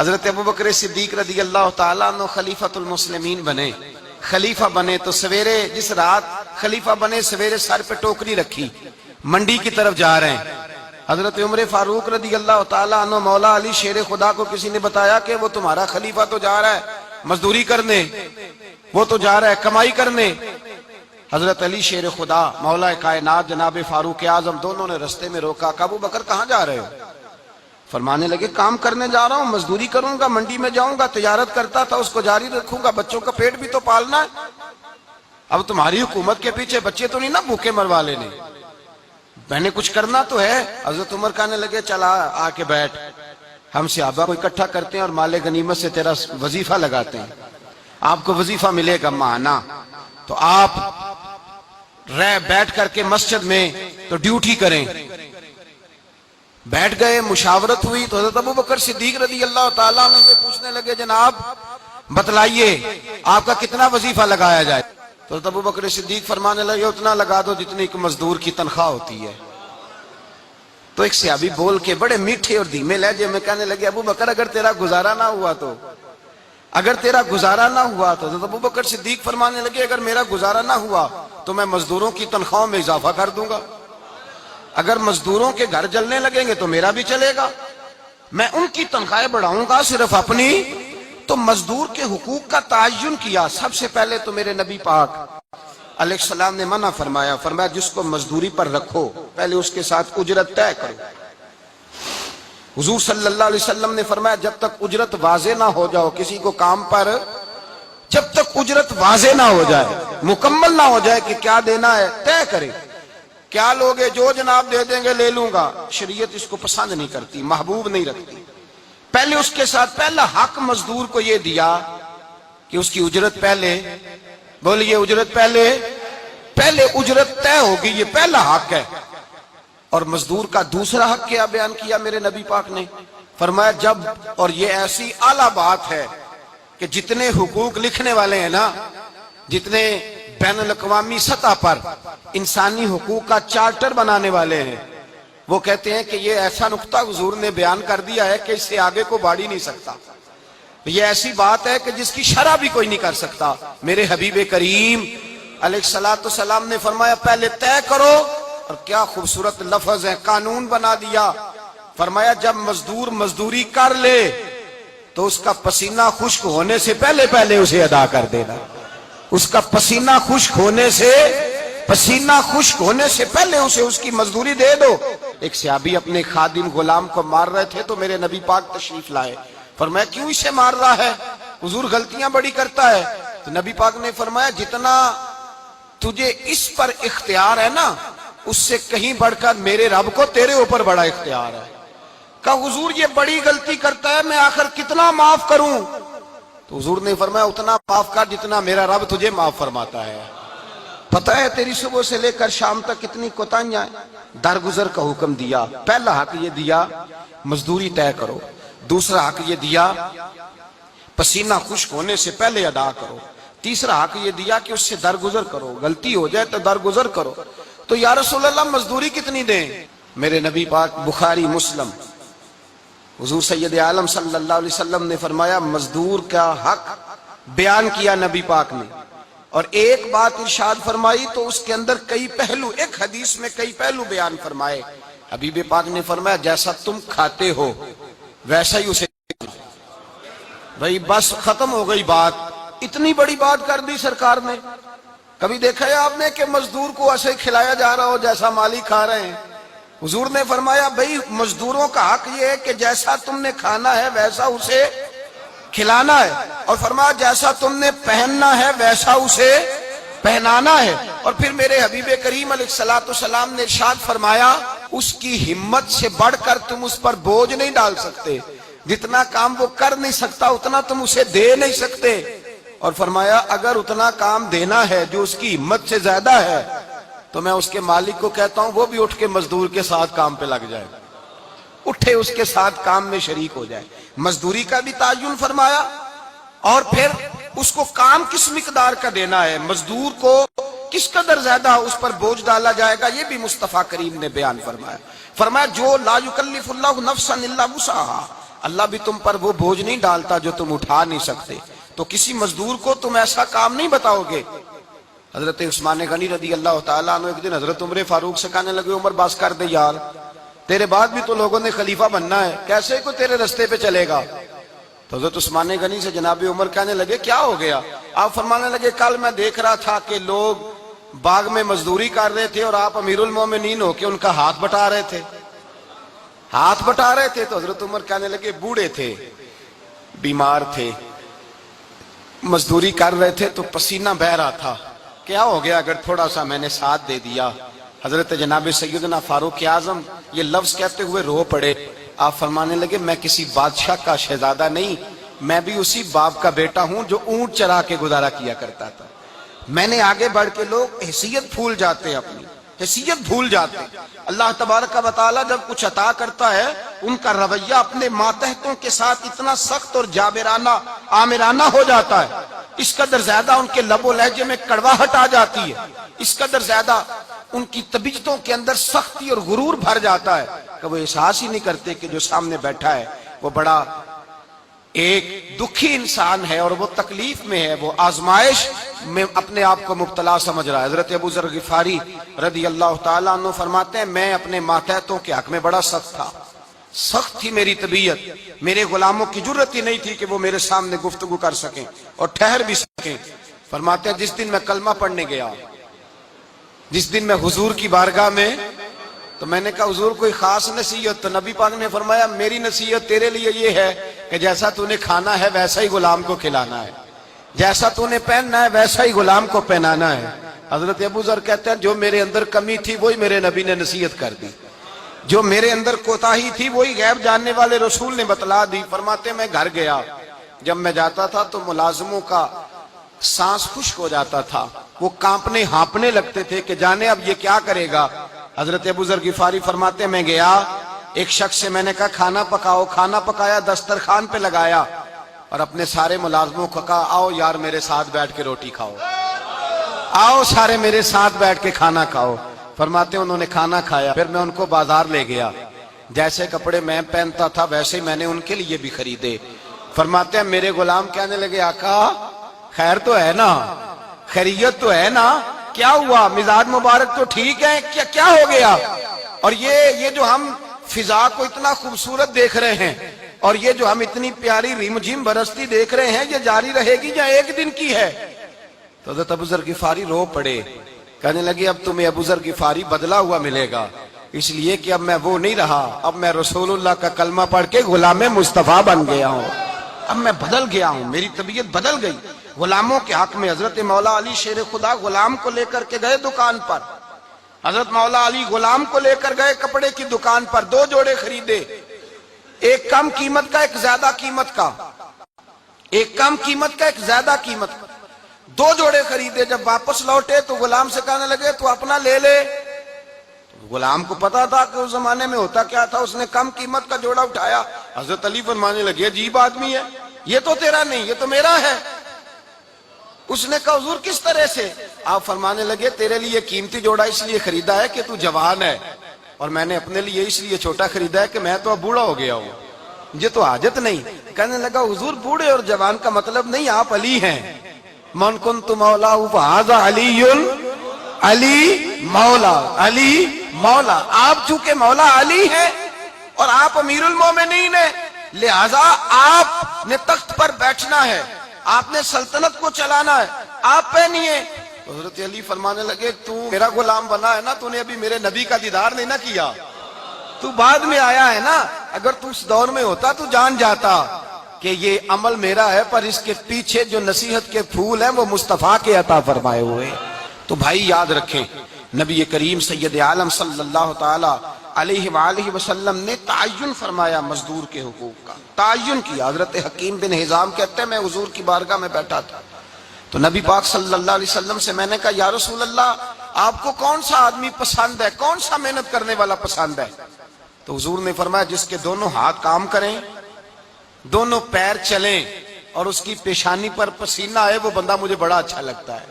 حضرت ابوبکر صدیق رضی اللہ تعالیٰ عنہ خلیفۃ المسلمین بنے، خلیفہ بنے تو سویرے جس رات خلیفہ بنے سویرے سر پہ ٹوکری رکھی، منڈی کی طرف جا رہے ہیں۔ حضرت عمر فاروق رضی اللہ تعالیٰ عنہ مولا علی شیر خدا کو کسی نے بتایا کہ وہ تمہارا خلیفہ تو جا رہا ہے مزدوری کرنے، وہ تو جا رہا ہے کمائی کرنے۔ حضرت علی شیر خدا مولا کائنات جناب فاروق اعظم دونوں نے رستے میں روکا کہ ابو بکر کہاں جا رہے ہو؟ فرمانے لگے کام کرنے جا رہا ہوں، مزدوری کروں گا، منڈی میں جاؤں گا، تجارت کرتا تھا اس کو جاری رکھوں گا، بچوں کا پیٹ بھی تو پالنا ہے۔ اب تمہاری حکومت کے پیچھے بچے تو نہیں نا بھوکے مروا لینے، میں نے کچھ کرنا تو ہے۔ حضرت عمر کہنے لگے چلا آ کے بیٹھ، ہم صحابہ کو اکٹھا کرتے ہیں اور مال غنیمت سے تیرا وظیفہ لگاتے ہیں، آپ کو وظیفہ ملے گا ماہانہ، تو آپ بیٹھ کر کے مسجد میں تو ڈیوٹی کریں۔ بیٹھ گئے، مشاورت ہوئی تو حضرت ابوبکر صدیق رضی اللہ تعالیٰ عنہ سے پوچھنے لگے جناب بتلائیے آپ کا کتنا وظیفہ لگایا جائے؟ تو حضرت ابوبکر صدیق فرمانے لگے اتنا لگا دو جتنی ایک مزدور کی تنخواہ ہوتی ہے۔ تو ایک صحابی بول کے بڑے میٹھے اور دھیمے لہجے میں کہنے لگے ابو بکر اگر تیرا گزارا نہ ہوا تو، اگر تیرا گزارا نہ ہوا تو حضرت ابوبکر صدیق فرمانے لگے اگر میرا گزارا نہ ہوا تو میں مزدوروں کی تنخواہوں میں اضافہ کر دوں گا، اگر مزدوروں کے گھر جلنے لگیں گے تو میرا بھی چلے گا، میں ان کی تنخواہیں بڑھاؤں گا صرف اپنی۔ تو مزدور کے حقوق کا تعین کیا۔ سب سے پہلے تو میرے نبی پاک علیہ السلام نے منع فرمایا، فرمایا جس کو مزدوری پر رکھو پہلے اس کے ساتھ اجرت طے کرو۔ حضور صلی اللہ علیہ وسلم نے فرمایا جب تک اجرت واضح نہ ہو جاؤ کسی کو کام پر، جب تک اجرت واضح نہ ہو جائے، مکمل نہ ہو جائے کہ کیا دینا ہے، طے کرے۔ کیا لوگے جو جناب دے دیں گے لے لوں گا، شریعت اس کو پسند نہیں کرتی، محبوب نہیں رکھتی۔ پہلے اس کے ساتھ پہلا حق مزدور کو یہ دیا کہ اس کی اجرت پہلے، بولیے اجرت پہلے اجرت طے ہوگی، یہ پہلا حق ہے۔ اور مزدور کا دوسرا حق کیا بیان کیا میرے نبی پاک نے؟ فرمایا جب، اور یہ ایسی اعلیٰ بات ہے کہ جتنے حقوق لکھنے والے ہیں نا، جتنے بین الاقوامی سطح پر انسانی حقوق کا چارٹر بنانے والے ہیں، وہ کہتے ہیں کہ یہ ایسا نقطہ حضور نے بیان کر دیا ہے کہ اس سے آگے کو بڑھ ہی نہیں سکتا، یہ ایسی بات ہے کہ جس کی شرح بھی کوئی نہیں کر سکتا۔ میرے حبیب کریم علیہ السلام نے فرمایا پہلے طے کرو، اور کیا خوبصورت لفظ ہے، قانون بنا دیا۔ فرمایا جب مزدور مزدوری کر لے تو اس کا پسینہ خشک ہونے سے پہلے اسے ادا کر دینا، اس کا پسینہ خشک ہونے سے پہلے اسے اس کی مزدوری دے دو۔ ایک صحابی اپنے خادم غلام کو مار رہے تھے تو میرے نبی پاک تشریف لائے، فرمایا کیوں اسے مار رہا ہے؟ حضور غلطیاں بڑی کرتا ہے۔ تو نبی پاک نے فرمایا جتنا تجھے اس پر اختیار ہے نا، اس سے کہیں بڑھ کر میرے رب کو تیرے اوپر بڑا اختیار ہے۔ کہا حضور یہ بڑی غلطی کرتا ہے، میں آخر کتنا معاف کروں؟ تو حضور نے فرمایا اتنا معاف کر جتنا میرا رب تجھے معاف فرماتا ہے۔ پتہ ہے تیری صبح سے لے کر شام تک کتنی کوتاہیاں ہیں۔ درگزر کا حکم دیا، پہلا حق یہ دیا مزدوری طے کرو، دوسرا حق یہ دیا پسینہ خشک ہونے سے پہلے ادا کرو، تیسرا حق یہ دیا کہ اس سے درگزر کرو، غلطی ہو جائے تو درگزر کرو۔ تو یا رسول اللہ مزدوری کتنی دیں؟ میرے نبی پاک بخاری مسلم حضور سید عالم صلی اللہ علیہ وسلم نے فرمایا مزدور کا حق بیان کیا نبی پاک نے، اور ایک بات ارشاد فرمائی تو اس کے اندر کئی پہلو، ایک حدیث میں کئی پہلو بیان فرمائے۔ حبیب پاک نے فرمایا جیسا تم کھاتے ہو ویسا ہی اسے، بھئی بس ختم ہو گئی بات۔ اتنی بڑی بات کر دی سرکار نے۔ کبھی دیکھا ہے آپ نے کہ مزدور کو ایسے کھلایا جا رہا ہو جیسا مالک کھا رہے ہیں؟ حضور نے فرمایا بھئی مزدوروں کا حق یہ ہے کہ جیسا تم نے کھانا ہے ویسا اسے کھلانا ہے، اور فرمایا جیسا تم نے پہننا ہے ویسا اسے پہنانا ہے۔ اور پھر میرے حبیب کریم علیہ السلام نے ارشاد فرمایا اس کی ہمت سے بڑھ کر تم اس پر بوجھ نہیں ڈال سکتے، جتنا کام وہ کر نہیں سکتا اتنا تم اسے دے نہیں سکتے۔ اور فرمایا اگر اتنا کام دینا ہے جو اس کی ہمت سے زیادہ ہے تو میں اس کے مالک کو کہتا ہوں وہ بھی اٹھ کے مزدور کے ساتھ کام پہ لگ جائے، اٹھے اس کے ساتھ کام میں شریک ہو جائے۔ مزدوری کا بھی تعین فرمایا، اور پھر اس کو کام کس مقدار کا دینا ہے، مزدور کو کس قدر زیادہ اس پر بوجھ ڈالا جائے گا، یہ بھی مصطفیٰ کریم نے بیان فرمایا۔ فرمایا جو لا یکلف اللہ نفسا الا وسعہا، اللہ بھی تم پر وہ بوجھ نہیں ڈالتا جو تم اٹھا نہیں سکتے، تو کسی مزدور کو تم ایسا کام نہیں بتاؤ گے۔ حضرت عثمان غنی رضی اللہ تعالیٰ عنہ ایک دن حضرت عمر فاروق سے کہنے لگے عمر بس کر دے یار، تیرے بعد بھی تو لوگوں نے خلیفہ بننا ہے، کیسے کوئی تیرے رستے پہ چلے گا؟ تو حضرت عثمان غنی سے جناب عمر کہنے لگے کیا ہو گیا؟ آپ فرمانے لگے کل میں دیکھ رہا تھا کہ لوگ باغ میں مزدوری کر رہے تھے اور آپ امیر المومنین ہو کے ان کا ہاتھ بٹا رہے تھے، ہاتھ بٹا رہے تھے۔ تو حضرت عمر کہنے لگے بوڑھے تھے، بیمار تھے، مزدوری کر رہے تھے تو پسینہ بہہ رہا تھا، کیا ہو گیا اگر تھوڑا سا میں نے ساتھ دے دیا؟ حضرت جناب سیدنا فاروق اعظم یہ لفظ کہتے ہوئے رو پڑے۔ آپ فرمانے لگے میں کسی بادشاہ کا شہزادہ نہیں، میں بھی اسی باپ کا بیٹا ہوں جو اونٹ چرا کے گزارا کیا کرتا تھا۔ میں نے آگے بڑھ کے لوگ حیثیت بھول جاتے ہیں، اپنی حیثیت بھول جاتے ہیں۔ اللہ تبارک و تعالیٰ جب کچھ عطا کرتا ہے ان کا رویہ اپنے ماتحتوں کے ساتھ اتنا سخت اور جابرانہ آمرانہ ہو جاتا ہے، اس قدر زیادہ ان کے لب و لہجے میں کڑواہٹ آ جاتی ہے، اس قدر زیادہ ان کی طبیعتوں کے اندر سختی اور غرور بھر جاتا ہے کہ وہ احساس ہی نہیں کرتے کہ جو سامنے بیٹھا ہے وہ بڑا ایک دکھی انسان ہے اور وہ تکلیف میں ہے، وہ آزمائش میں اپنے آپ کو مبتلا سمجھ رہا ہے۔ حضرت ابو ذر غفاری رضی اللہ تعالیٰ عنہ فرماتے ہیں میں اپنے ماتحتوں کے حق میں بڑا سخت تھا، سخت تھی میری طبیعت، میرے غلاموں کی جرت ہی نہیں تھی کہ وہ میرے سامنے گفتگو کر سکیں اور ٹھہر بھی سکیں۔ فرماتے ہیں جس دن میں کلمہ پڑھنے گیا، جس دن میں حضور کی بارگاہ میں، تو میں نے کہا حضور کوئی خاص نصیحت؟ تو نبی پاک نے فرمایا میری نصیحت تیرے لیے یہ ہے کہ جیسا تو نے کھانا ہے ویسا ہی غلام کو کھلانا ہے، جیسا تو نے پہننا ہے ویسا ہی غلام کو پہنانا ہے۔ حضرت ابو ذر کہتے ہیں جو میرے اندر کمی تھی وہی میرے نبی نے نصیحت کر دی، جو میرے اندر کوتاہی تھی وہی غیب جاننے والے رسول نے بتلا دی۔ فرماتے میں گھر گیا، جب میں جاتا تھا تو ملازموں کا سانس خشک ہو جاتا تھا، وہ کانپنے ہانپنے لگتے تھے کہ جانے اب یہ کیا کرے گا۔ حضرت ابو ذر غفاری فرماتے میں گیا، ایک شخص سے میں نے کہا کھانا پکاؤ، کھانا پکایا، دسترخوان پہ لگایا اور اپنے سارے ملازموں کو کہا آؤ یار میرے ساتھ بیٹھ کے روٹی کھاؤ، آؤ سارے میرے ساتھ بیٹھ کے کھانا کھاؤ۔ فرماتے انہوں نے کھانا کھایا، پھر میں ان کو بازار لے گیا، جیسے کپڑے میں پہنتا تھا ویسے ہی میں نے ان کے لیے بھی خریدے۔ فرماتے ہیں میرے غلام کہنے لگے آقا خیر تو ہے نا، خیریت تو ہے نا، کیا ہوا؟ مزاج مبارک تو ٹھیک ہے، کیا ہو گیا؟ اور یہ جو ہم فضا کو اتنا خوبصورت دیکھ رہے ہیں اور یہ جو ہم اتنی پیاری ریم جھیم برستی دیکھ رہے ہیں یہ جاری رہے گی یا ایک دن کی ہے؟ تو حضرت ابو ذر غفاری رو پڑے، کہنے لگے اب تمہیں ابو ذر غفاری بدلا ہوا ملے گا، اس لیے کہ اب میں وہ نہیں رہا، اب میں رسول اللہ کا کلمہ پڑھ کے غلام مصطفیٰ بن گیا ہوں، اب میں بدل گیا ہوں، میری طبیعت بدل گئی۔ غلاموں کے حق میں حضرت مولا علی شیر خدا غلام کو لے کر کے گئے دکان پر، حضرت مولا علی غلام کو لے کر گئے کپڑے کی دکان پر، 2 جوڑے خریدے، ایک کم قیمت کا ایک زیادہ قیمت کا، ایک کم قیمت کا ایک زیادہ قیمت کا، 2 جوڑے خریدے۔ جب واپس لوٹے تو غلام سے کہنے لگے تو اپنا لے لے۔ غلام کو پتا تھا کہ اس زمانے میں ہوتا کیا تھا، اس نے کم قیمت کا جوڑا اٹھایا۔ حضرت علی فرمانے لگے عجیب آدمی ہے، یہ تو تیرا نہیں یہ تو میرا ہے۔ اس نے کہا حضور کس طرح سے؟ آپ فرمانے لگے تیرے لیے قیمتی جوڑا اس لیے خریدا ہے کہ تو جوان ہے، اور میں نے اپنے لیے اس لیے چھوٹا خریدا ہے کہ میں تو اب بوڑھا ہو گیا ہوں، مجھے تو حاجت نہیں۔ کہنے لگا حضور بوڑھے اور جوان کا مطلب نہیں، آپ علی ہیں، من کنت مولا فہذا علی علی مولا، علی مولا، آپ چونکہ مولا علی ہیں اور آپ امیر المومنین ہیں، لہذا آپ نے تخت پر بیٹھنا ہے، آپ نے سلطنت کو چلانا ہے، آپ پہنیے۔ حضرت علی فرمانے لگے تو میرا غلام بنا ہے نا، تو نے ابھی میرے نبی کا دیدار نہیں نہ کیا، تو بعد میں آیا ہے نا، اگر تو اس دور میں ہوتا تو جان جاتا کہ یہ عمل میرا ہے، پر اس کے پیچھے جو نصیحت کے پھول ہیں وہ مصطفیٰ کے عطا فرمائے ہوئے۔ تو بھائی یاد رکھیں نبی کریم سید عالم صلی اللہ تعالی علیہ وآلہ وسلم نے تعین فرمایا مزدور کے حقوق کا، تعین کیا۔ حضرت حکیم بن حزام کہتے ہیں میں حضور کی بارگاہ میں بیٹھا تھا تو نبی پاک صلی اللہ علیہ وسلم سے میں نے کہا یا رسول اللہ آپ کو کون سا آدمی پسند ہے، کون سا محنت کرنے والا پسند ہے؟ تو حضور نے فرمایا جس کے دونوں ہاتھ کام کریں، دونوں پیر چلیں اور اس کی پیشانی پر پسینہ آئے، وہ بندہ مجھے بڑا اچھا لگتا ہے۔